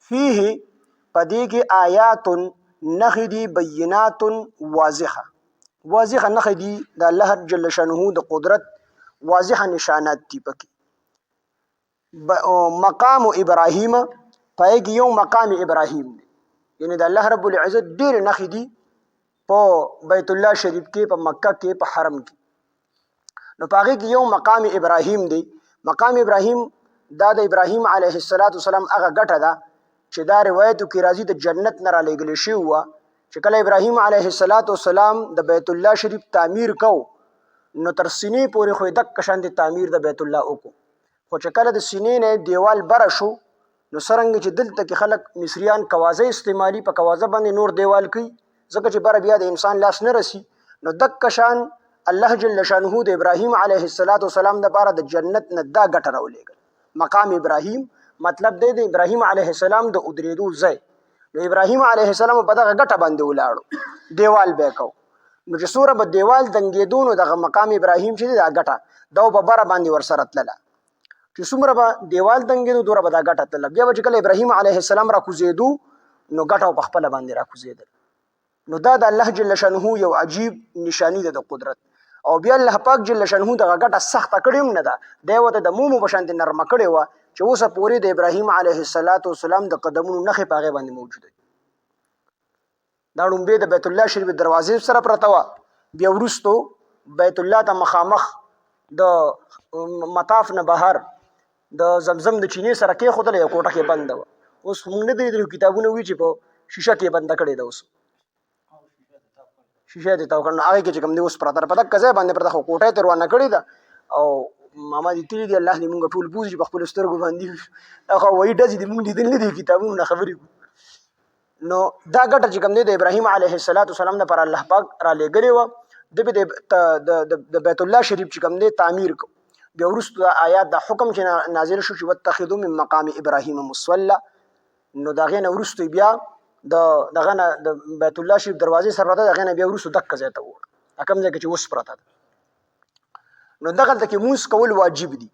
فيه پدې کې آیات نخې دي بینات واضحه نخې دي د الله جل شانه د قدرت واضحه نشانات دي پکې مقام ابراهیم پای کې یو مقام ابراهیم دی یعنی د الله رب العزت ډېر نخې دي په بیت الله شریف کې په مکه کې په حرم کې نو پاغه کې یو مقام ابراهیم دی مقام ابراهیم دا د ابراهیم علیه السلام هغه ګټه ده چې دا روایتو کې راځي د جنت نه را لېږل شوی وه چې کله ابراهیم علیه السلام د بیت الله شریف تعمیر کو نو تر سینې پورې خو دک شاندې تعمیر د بیت الله وکړو خو چې کله د سینې نه دیوال بره شو نو څرنګه چې دلته کې خلک مصریان کوازه استعمالي په کوازه باندې نور دیوال کوي ځکه چې بره بیا د انسان لاس نه رسی نو دک شان الله جل شانه د ابراهیم علیه السلام لپاره د جنت نه دا ګټه راولېږل مقام ابراهیم مطلب دی د ابراهیم علیه السلام د ادریدو ځای نو ابراهیم علیه السلام په دغه ګټه باندې ولاړو دیوال به کو نو چې سوره به دیوال دنګېدو نو دغه مقام ابراهیم چې دا ګټه دا په بره باندې ورسره تلله چې څومره به دیوال دنګېدو دوره به دا ګټه تلله بیا به چې کله ابراهیم علیه السلام را کوزېدو نو ګټه په خپله باندې را کوزېدل نو دا د الله جل شانه یو عجیب نشانی ده د قدرت او بیا الله پاک جل شانه دغه ګټه سخته کړې هم نه ده دی ورته د مومو په شانتې نرمه کړې وه چې اوسه پورې د ابراهیم علیه السلام د قدمونو نښې په هغې باندې موجوده دي دا ړومبې د بیت الله شریف دروازې سره پرته وه بیا وروستو بیت الله ته مخامخ د مطاف نه بهر د زمزم د چینې سره کېښودله یو کوټه کې بنده وه اوس موږ نه درېدلو کتابونه وي چې په شیشه کې بنده کړې ده اوس شیشه دې تاو کړ نو هغې کې چې کوم دی اوس پرته ده په دقه ځای باندې پرته خو کوټه یې ترې روانه کړې ده او ماما دې تللي دي الله دې مونږ ټول بوځي په خپلو سترګو باندې دا خو وایي ډزې دې مونږ لیدل نه دي کتابونو نه خبرې کوو نو دا ګټه چې کوم دی د ابراهیم علیه السلام لپاره الله پاک را لېږلې وه ده به د بیت الله شریف چې کوم دی تعمیر کو بیا وروسته د آیات د حکم چې نازل شو چې واتخذوا من مقام ابراهیم مصلی نو د هغې نه وروسته بیا دغه نه د بیت الله شریف دروازې سره پرته د هغې نه بیا وروسته دقه ځای ته ووړه کوم ځای کې چې اوس پرته ده نو دغلته کې لمونځ کول واجب دي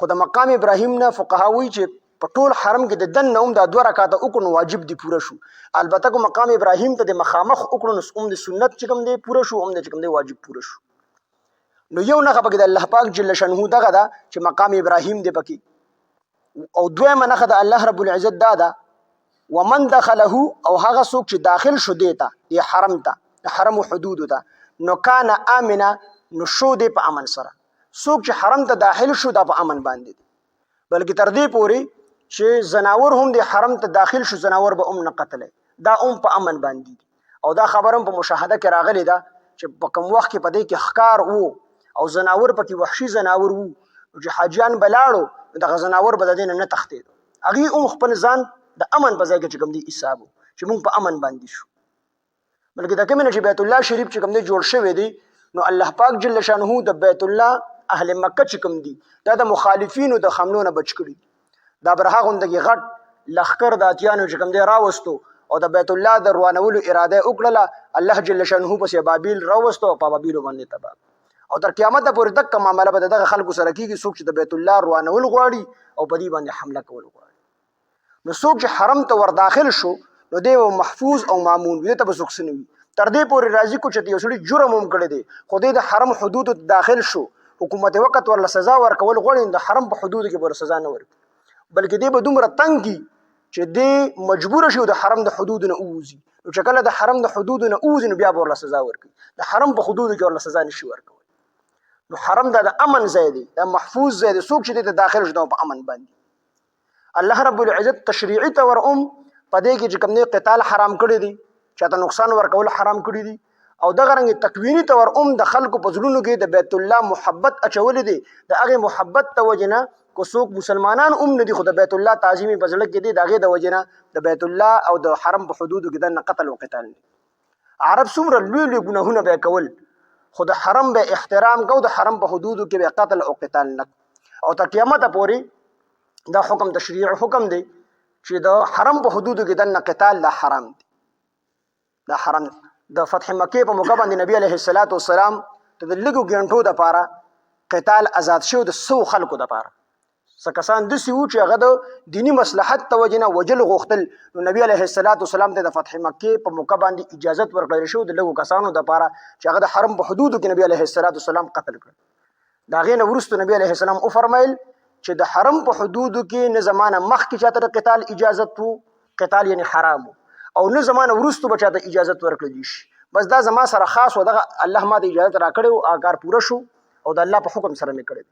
خو د مقام ابراهیم نه فقها وایي چې په ټول حرم کې د دننه هم دا 2 رکعاته وکړو نو واجب دي پوره شو البته که مقام ابراهیم ته د مخامخ وکړو نو هم د سنت چې کوم دی پوره شو هم د چې کوم دی واجب پوره شو نو یو نښه پکې د الله پاک جل شانه دغه ده چې مقام ابراهیم دی پکې او دویمه نښه د الله رب العزت دا ده ومن دخله او هغه څوک چې داخل شو دی ته د حرم ته د حرم حدودو ته نو کان امنه نو شو دی په امن سره څوک چې حرم ته داخل شو دا په امن باندې دی بلکې تر دې پورې چې زناور هم د حرم ته داخل شو زناور به هم نه قتلی دا هم په امن باندې دي او دا خبر هم په مشاهده کې راغلی ده چې په کوم وخت کې په دې کې ښکار وو او زناور پکې وحشي زناور وو چې حاجیان به لاړو دغه زناور به د دې نه تښتېدو هغوی هم خپل ځان د امن په ځای کې چې کوم دی حساب چې موږ په امن باندې شو بلکې د کومې نه چې بیت الله شریف چې کوم دی جوړ شوی دی نو الله پاک جل شانه د بیت الله اهل مکه چې کوم دي دا د مخالفینو د حملو نه بچ کړي دا برها غوندګې غټ لښکر د اتیانو چې کوم دی راوستو او د بیت الله د روانولو اراده وکړله الله جل شانه پسې ابابیل راوستو او په ابابیلو باندې تباه او تر قیامته پورې دغه معامله به دغه خلکو سره کېږي څوک چې د بیت الله روانول غواړي او په دې باندې حمله کول غواړي نو څوک چې حرم ته ور داخل شو نو دی محفوظ او مامون وي ته به څوک څه نه وي تر دې پورې راځي کو چې یو سړي جرم هم کړی دی خو دی د حرم حدودو ته داخل شو حکومت وقت ورله سزا ورکول غواړي د حرم په حدودو کې به ورله سزا نه ورکړي بلکې دی به دومره تنګ کي چې دی مجبوره شي د حرم د حدودو نه ووځي نو چې کله د حرم د حدودو نه ووځي نو بیا به ورله سزا ورکړي د حرم په حدودو کې ورله سزا نشي ورکولی نو حرم دا د امن ځای دی دا محفوظ ځای دی څوک چې دی ته داخل شو په امن باندې الله رب العزت تشریعي طور په دې کې چې کوم دی قتال حرام کړی دی چاته نقصان ورکول حرام کړی دي او دغه رنګ تکوینی طور د خلکو په زړونو کې د بیت الله محبت اچولې دي د هغې محبت ته وجې نه که څوک مسلمانان نه دي خو د بیت الله تعظیم یې په زړه کې دي د هغې د وجې نه د بیت الله او د حرم په حدودو کې دننه قتل او قتال دي عرب څومره لوی لوی ګناهونه به یې کول خو د حرم به احترام کو د حرم په حدودو کې به قتل او قتال نه او تر قیامته پورې دا حکم تشریع حکم دی چې د حرم په حدودو کې دننه قتال دا حرام دی دا حرام د فتح مکې په موقع باندې نبی علیه السلام ته د لږو ګنټو دپاره قتال آزاد شو د 100 خلکو دپاره څه کسان داسې وو چې هغه د دیني مصلحت ته وجې نه وجل غوښتل، نو نبي علیه السلام ته د فتح مکې په موقع باندې اجازت ورکړل شو د لږو کسانو دپاره چې هغه د حرم په حدودو کې نبي علیه السلام قتل کړل. د هغې نه وروسته نبي علیه السلام وفرمیل چې د حرم په حدودو کې نه زمانه مخکې چاته د قتال اجازت وو، قتال یعنی حرام، او نه زمانه وروسته به چاته اجازت ورکړلی شي. بس دا زما سره خاص و، دغه الله ما د اجازت راکړی و، هغه کار پوره شو او د الله په حکم سره مې کړی.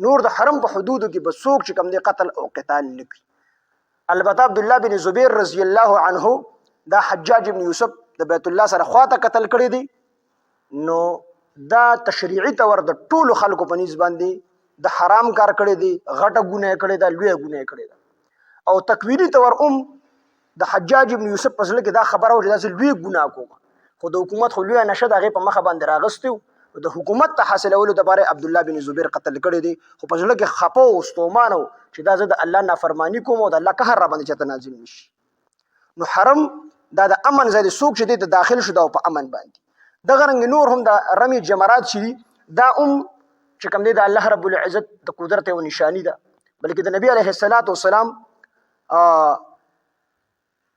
نور د حرم په حدودو کې به څوک چې کوم دی قتل او قتال نه کوي. البته عبدالله بن زبیر رضی الله عنه دا حجاج بن یوسف د بیت الله سره خواته قتل کړی دی، نو دا تشریعي طور د ټولو خلکو په نسبت باندې د حرام کار کړی دی، غټه ګناه کړې ده، لویه ګناه کړې ده. او تکویني طور د حجاج بن یوسف په زړه کې دا خبره وه چې داسې لوی ګناه کوم، خو د حکومت خو لویه نشه د هغې په مخه باندې راغستی و، د حکومت ته حاصلولو دپاره عبدالله بن زبیر قتل کړی دی، خو په زړه کې خفه او ستومانه و چې دا زه د الله نافرماني کوم او د الله قهر را باندې چېرته نازل نه شي. نو حرم دا د امن ځای دی، څوک چې دی د داخل شو دا په امن باندې. دغه رنګ نور هم د رمی جمرات چې دي دا چې کوم دی د الله رب العزت د قدرت یوه نشاني ده، بلکې د نبي علیه السلام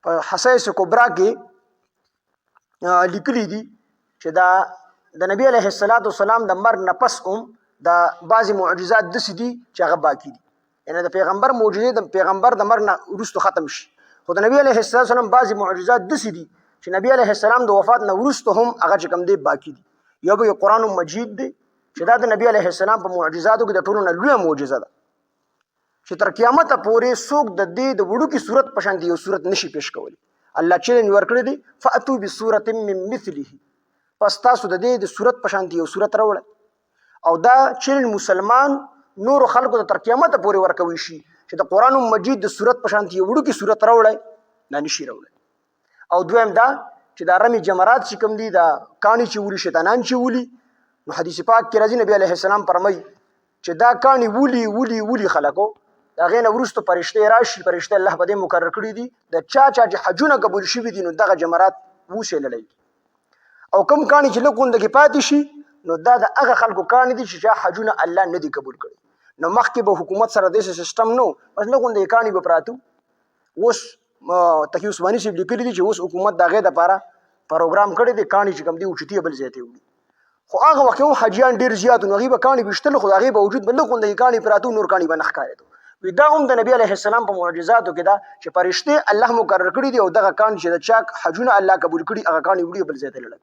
په حصیص کبرا کې لیکلي دي چې دا د نبی علیه السلام د مرګ نه پس د بعضې معجزات داسې دي چې هغه باقي دي، یعنې د پیغمبر معجزې د پیغمبر د مرګ نه وروسته ختم شي، خو د نبی علیه السلام بعضې معجزات داسې دي چې نبی علیه السلام د وفات نه وروسته هم هغه چې کوم دی باقي دي. یو به قرآن مجید دی چې دا د نبی علیه السلام په معجزاتو کې د ټولو نه لویه معجزه ده چې تر قیامته پورې څوک د دې د وړوکي صورت په شان یو صورت نشي پیش کولی. الله چیلنج ورکړی دی فاتو بصورة من مثله، پس تاسو د دې د صورت په شان یو صورت راوړئ. او دا چیلنج مسلمان نورو خلکو ته تر قیامته پورې ورکوي شي چې د قرآن مجید د صورت په شان یو وړوکي صورت راوړئ، دا نشي راوړی. او دویم دا چې دا رمی جمرات چې کوم دي دا کاڼي چې ولي شیطانان چې ولي، نو حدیث پاک کې راځي نبی علیه السلام فرمایي چې دا کاڼي ولي خلکو د هغې نه وروسته فرشتې راشي، فرشتې الله په دې مقرر کړي دي د چا چې حجونه قبول شوي دي نو دغه جمرات وسیللی. او کوم کاڼي چې لږ غونده کې پاتې شي نو دا د هغه خلکو کاڼي دي چې چا حجونه الله نه دي قبول کړي. نو مخکې به حکومت سره داسې سیسټم نه و، بس لږ غونده کاڼي به پراته. اوس تقي عثماني صاحب لیکلي دي چې اوس حکومت د هغې دپاره پروګرام کړی دی کاڼي چې کوم دي اوچتي بل ځای ته وړي. خو هغه وخت هم حاجیان ډېر زیات وو، نو هغوی به کاڼي ویشتل، خو د هغې به وجود به لږ غونده کاڼي پراته، نور کاڼي به نه ښکارېدو. دا هم د نبی علیه السلام په معجزاتو کې ده چې فرشتې الله مقرر کړي دي او دغه کاڼي چې د چا حجونه الله قبول کړي هغه کاڼي وړي بل ځای ته لړک.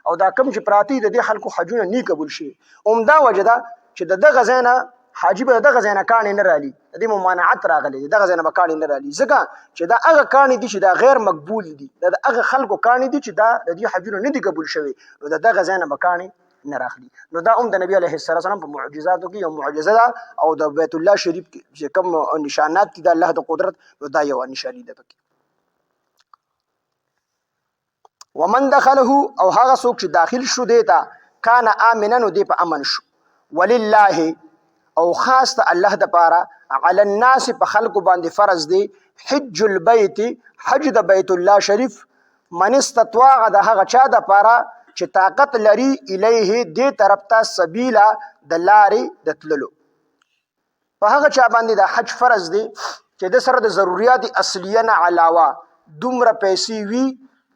او دا کم چې پراته د دې خلکو حجونه نه قبول شي، همدا وجه ده چې د دغه ځای نه حاجي به د دغه ځای نه کاڼي نه رالي، د دې ممانعت راغلی دی، دغه ځای نه به کاڼي نه رالي، ځکه چې دا هغه کاڼي دي چې دا غیر مقبول دي، دا د هغه خلکو کاڼي دي چې دا د دې حجونه نه دي قبول شوي، نو د دغه ځای نه به کاڼي نه راخلي. نو دا هم د نبی علیه السلام په معجزاتو کې یو معجزه ده، او د بیت الله شریف کې چې کوم نشانات دي د الله د قدرت نو دا یوه نشاني ده پکې. ومن دخله او هغه څوک چې داخل شو دی ته کان آمنا نو دی په امن شو. ولله او خاص ته الله دپاره علی الناس په خلکو باندې فرض دی حج البیت حج د بیت الله شریف من استطاع د هغه چا دپاره چې طاقت لري الیه دې طرف ته سبیلا د لارې د تللو. په هغه چا باندې د حج فرض دی چې د سره د ضروریات اصلیه نه علاوه دومره پیسې وي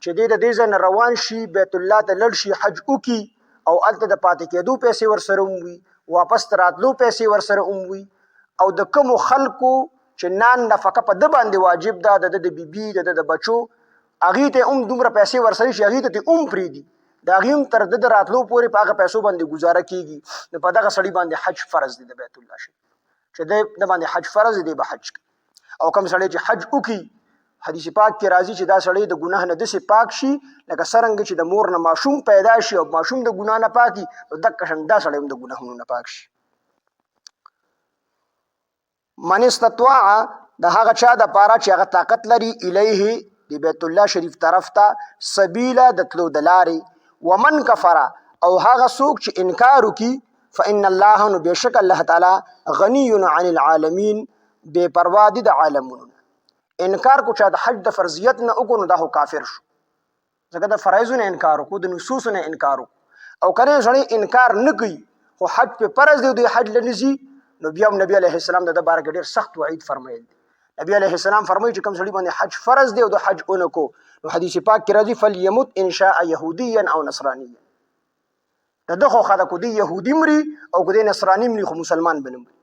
چې د دې ځای نه روان شي بیت الله ته لاړ شي حج وکړي او هلته د پاتې کېدو پیسې ورسره هم وي، واپس ته راتلو پیسې ورسره هم وي. او د کومو خلکو چې نان نفقه په ده باندې واجب ده، د ده د بیبي د بچو، هغې ته هم دومره پیسې ورسره شي، هغې ته هم پرېږدي، د هغې هم تر د راتلو پورې په هغه پیسو باندې ګزاره کېږي. نو په دغه سړي باندې حج فرض دی د بیت الله شریف، چې د باندې حج فرض دی به حج کوي. او کوم سړی چې حج وکړي حدیث پاک کې راځي چې دا سړی د ګناه نه داسې پاک شي لکه څرنګه چې د مور نه ماشوم پیدا شي او ماشوم د ګناه نه پاکي، نو دقه شان دا سړی هم د ګناهونو نه پاک شي. من استطاع د هغه چا دپاره چې هغه طاقت لري الیه د بیت الله شریف طرف ته سبیله د تلو د لارې. ومن کفر او هغه څوک چې انکار وکړي فإن الله نو بېشک الله تعالی غنی عن العالمین بې پروا دی د عالمونو. انکار کو چا د حج د فرضیت نه وکړو نو دا خو کافر شو، ځکه د فرایضو نه انکار وکړو، د نصوصو نه انکار وکړو. او که نه سړی انکار نه کوي خو حج پې فرض دی دوی حج له نه ځي، نو بیا هم نبی علیه السلام د باره کې ډېر سخت وعید فرمایل دي. نبی علیه السلام فرمایي چې کوم سړي باندې حج فرض دی او د حج اونکو، نو حدیث پاک کې راځي فلیمت ان شاء یهودیا او نصرانیا، د ده خو خدا کو دی یهودي مري او کو دی نصراني مري خو مسلمان به نه مري.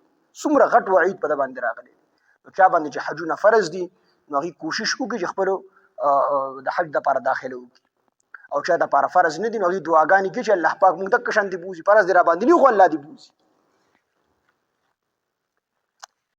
څومره غټ وعید په ده باندې راغلی. نو چا باندې چې حجونه فرض دي نو هغوی کوشش وکړي چې خپلو د حج دپاره داخله وکړي، او چا دپاره فرض نه دي نو هغوی دعاګانې کوي چې الله پاک موږ دقه شانتې بوځي، فرض دې را باندې نه وي خو الله دې بوځي.